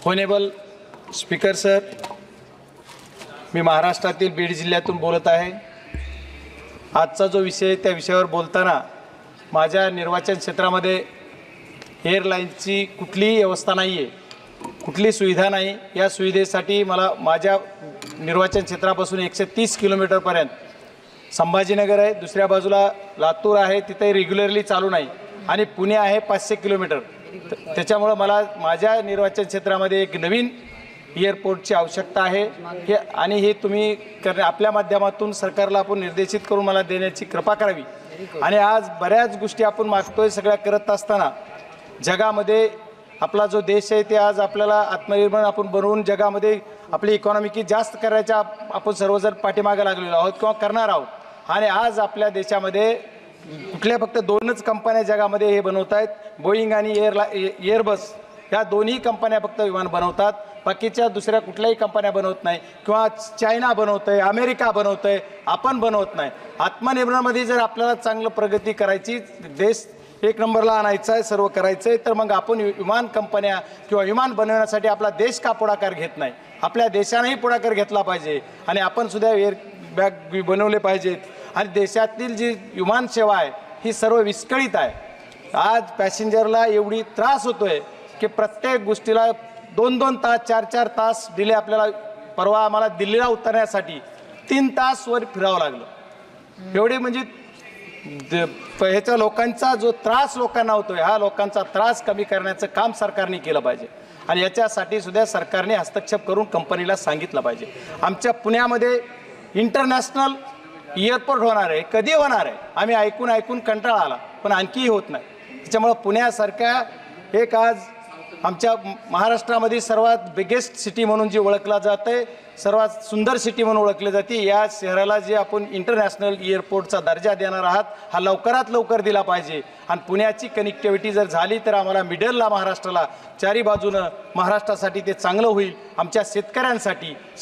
होनेबल speaker sir, मी महाराष्ट्रातील बीड जिल्ह्यातून बोलत आहे। आजचा जो विषय त्या विषयावर बोलताना माझ्या निर्वाचन क्षेत्रामध्ये एअरलाईनची कुठलीही व्यवस्था नाही आहे, कुठली सुविधा नाही। या सुविधेसाठी मला माझ्या निर्वाचन क्षेत्रापासून 130 किलोमीटरपर्यंत संभाजीनगर आहे, दुसऱ्या बाजूला लातूर आहे, तिथे रेग्युलरली चालू नाही, आणि पुणे आहे 500 किलोमीटर। त्याच्यामुळे मला माझ्या निर्वाचन क्षेत्रामध्ये एक नवीन एअरपोर्टची आवश्यकता आहे आणि हे तुम्ही आपल्या माध्यमातून सरकारला आपण निर्देशित करून मला देण्याची कृपा करावी। आणि आज बऱ्याच गोष्टी आपण मागतोय, सगळ्या करत असताना जगामध्ये आपला जो देश आहे ते आज आपल्याला आत्मनिर्भर आपण बनवून जगामध्ये आपली इकॉनॉमी की जास्त करायच्या आपण सर्वजण पाठीमागे लागलेलो आहोत किंवा करणार आहोत। आणि आज आपल्या देशामध्ये कुठल्या फक्त दोनच कंपन्या जगामध्ये हे बनवत आहेत, बोईंग आणि एअरबस या दोन्ही कंपन्या फक्त विमान बनवतात, बाकीच्या दुसऱ्या कुठल्याही कंपन्या बनवत नाही, किंवा चायना बनवतंय, अमेरिका बनवतंय, आपण बनवत नाही। आत्मनिर्भरमध्ये जर आपल्याला चांगलं प्रगती करायची, देश एक नंबरला आणायचा आहे, सर्व करायचं आहे, तर मग आपण विमान कंपन्या किंवा विमान बनवण्यासाठी आपला देश का पुढाकार घेत नाही? आपल्या देशानेही पुढाकार घेतला पाहिजे आणि आपण सुद्धा एअर बॅग बनवले पाहिजेत। आणि देशातील जी विमान सेवा आहे ही सर्व विस्कळीत आहे। आज पॅसेंजरला एवढी त्रास होतोय की प्रत्येक गोष्टीला 2-2 तास 4-4 तास डिले। आपल्याला परवा आम्हाला दिल्लीला उतरण्यासाठी 3 तास वर फिरावं लागलं। एवढे म्हणजे ह्याचा लोकांचा जो त्रास लोकांना होतोय, हा लोकांचा त्रास कमी करण्याचं काम सरकारने केलं पाहिजे आणि याच्यासाठी सुद्धा सरकारने हस्तक्षेप करून कंपनीला सांगितलं पाहिजे। आमच्या पुण्यामध्ये इंटरनॅशनल एअरपोर्ट होणार आहे, कधी होणार आहे? आम्ही ऐकून कंटाळा आला, पण आणखीही होत नाही। त्याच्यामुळे पुण्यासारख्या एक आज आमच्या महाराष्ट्रामध्ये सर्वात बिगेस्ट सिटी म्हणून जी ओळखला जाते, सर्वात सुंदर सिटी म्हणून ओळखली जाते, या शहराला जे आपण इंटरनॅशनल एअरपोर्टचा दर्जा देणार आहात हा लवकरात लवकर दिला पाहिजे। आणि पुण्याची कनेक्टिव्हिटी जर झाली तर आम्हाला मिडलला महाराष्ट्राला चारी बाजूनं महाराष्ट्रासाठी ते चांगलं होईल। आमच्या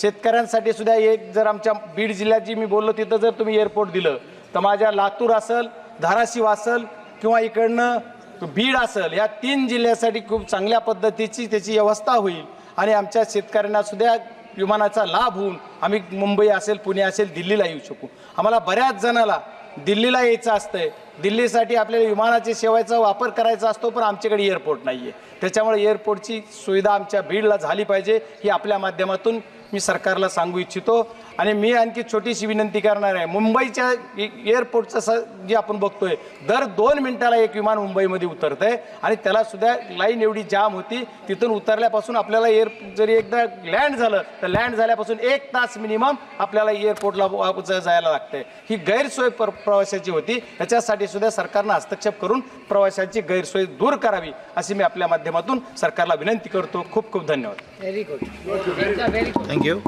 शेतकऱ्यांसाठी सुद्धा एक जर आमच्या बीड जिल्ह्यात जी मी बोललो तिथं जर तुम्ही एअरपोर्ट दिलं तर माझ्या लातूर असेल, धाराशिव असेल किंवा इकडनं बीड असेल, या 3 जिल्ह्यासाठी खूप चांगल्या पद्धतीची त्याची व्यवस्था होईल आणि आमच्या शेतकऱ्यांना सुद्धा विमानाचा लाभ होऊन आम्ही मुंबई असेल, पुणे असेल, दिल्लीला येऊ शकू। आम्हाला बऱ्याच जणाला दिल्लीला यायचं असतंय, दिल्लीसाठी आपल्याला विमानाची सेवेचा वापर करायचा असतो, पण आमच्याकडे एअरपोर्ट नाही आहे। त्याच्यामुळे एअरपोर्टची सुविधा आमच्या बीडला झाली पाहिजे, ही आपल्या माध्यमातून मी सरकारला सांगू इच्छितो। आणि मी आणखी छोटीशी विनंती करणार आहे, मुंबईच्या एअरपोर्टचं जे आपण बघतोय दर 2 मिनिटाला एक विमान मुंबईमध्ये उतरतंय आणि त्याला सुद्धा लाईन एवढी जाम होती, तिथून उतरल्यापासून आपल्याला जरी एकदा लँड झालं तर लँड झाल्यापासून 1 तास मिनिमम आपल्याला एअरपोर्टला जायला लागतंय। ही गैरसोय प्रवाशाची होती, त्याच्यासाठी सुद्धा सरकारनं हस्तक्षेप करून प्रवाशांची गैरसोय दूर करावी अशी मी आपल्या माध्यमातून सरकारला विनंती करतो। खूप खूप धन्यवाद। Very good, thank you.